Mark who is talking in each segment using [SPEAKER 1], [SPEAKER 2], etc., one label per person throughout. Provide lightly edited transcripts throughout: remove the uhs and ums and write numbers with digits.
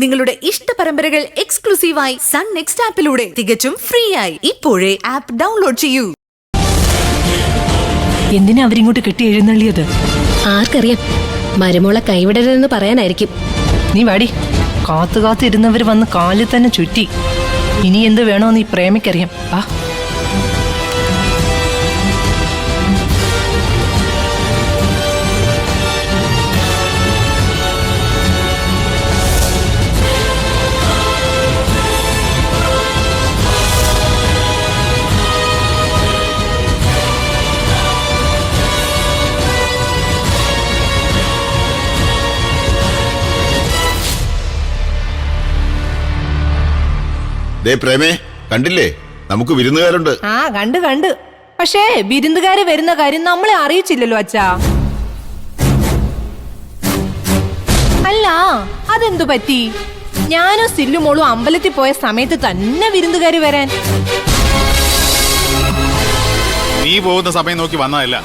[SPEAKER 1] നിങ്ങളുടെ ഇഷ്ട പരമ്പരകൾ എക്സ്ക്ലൂസീവായി സൺ നെക്സ്റ്റ് ആപ്പിലൂടെ തികച്ചും ഫ്രീ ആയി ഇപ്പോഴേ ആപ്പ് ഡൗൺലോഡ് ചെയ്യൂ.
[SPEAKER 2] എന്തിനാ അവരിങ്ങോട്ട് കെട്ടി എഴുന്നള്ളിയത്?
[SPEAKER 3] ആർക്കറിയാം, മരുമോളെ കൈവിടരുതെന്ന് പറയാനായിരിക്കും.
[SPEAKER 2] നീ വാടി. കാത്തുകാത്തിരുന്നവർ വന്ന് കാലിൽ തന്നെ ചുറ്റി. ഇനി എന്ത് വേണോന്ന് ഈ പ്രേമിക്കറിയാം. ആ
[SPEAKER 4] പ്രേമേ, കണ്ടില്ലേ, നമുക്ക് വിരുന്നുകാരുണ്ട്.
[SPEAKER 2] ആ കണ്ട് പക്ഷേ വിരുന്നുകാര് വരുന്ന കാര്യം നമ്മളെ അറിയിച്ചില്ലല്ലോ അച്ഛാ. അല്ല, അതെന്തു പറ്റി? ഞാനും സില്ലുമോളും അമ്പലത്തിൽ പോയ സമയത്ത് തന്നെ വിരുന്നുകാര് വരാൻ.
[SPEAKER 5] നീ പോകുന്ന സമയം നോക്കി വന്നതല്ല,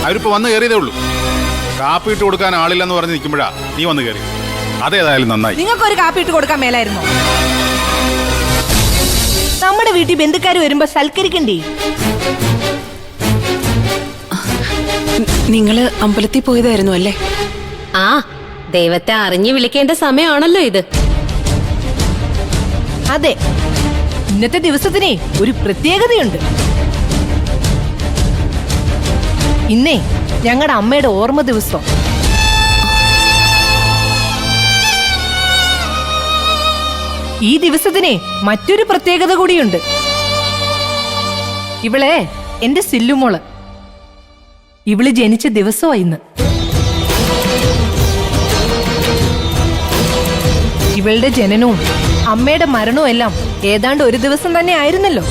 [SPEAKER 5] അവരിപ്പോ വന്ന് കയറിയതേ ഉള്ളൂ. കാപ്പി ഇട്ട് കൊടുക്കാൻ ആളില്ലെന്ന് പറഞ്ഞ് നിൽക്കുമ്പോഴാ നീ വന്ന് കയറി. അതേതായാലും നന്നായി.
[SPEAKER 2] നിങ്ങൾക്കൊരു കാപ്പി ഇട്ട് കൊടുക്കാൻ മേലായിരുന്നോ? നമ്മുടെ വീട്ടിൽ ബന്ധുക്കാർ വരുമ്പോ സൽക്കരിക്കണ്ടേ?
[SPEAKER 6] നിങ്ങള് അമ്പലത്തിൽ പോയതായിരുന്നു അല്ലേ?
[SPEAKER 3] ആ, ദൈവത്തെ അറിഞ്ഞു വിളിക്കേണ്ട സമയമാണല്ലോ ഇത്.
[SPEAKER 2] അതെ, ഇന്നത്തെ ദിവസത്തിനെ ഒരു പ്രത്യേകതയുണ്ട്. ഇന്നേ ഞങ്ങളുടെ അമ്മയുടെ ഓർമ്മ ദിവസം. ഈ ദിവസത്തിനെ മറ്റൊരു പ്രത്യേകത കൂടിയുണ്ട്. ഇവളെ എന്റെ സില്ലുമോള്. ഇവള് ജനിച്ച ദിവസമാ ഇന്ന്. ഇവളുടെ ജനനവും അമ്മയുടെ മരണവും എല്ലാം ഏതാണ്ട് ഒരു ദിവസം തന്നെ ആയിരുന്നല്ലോ.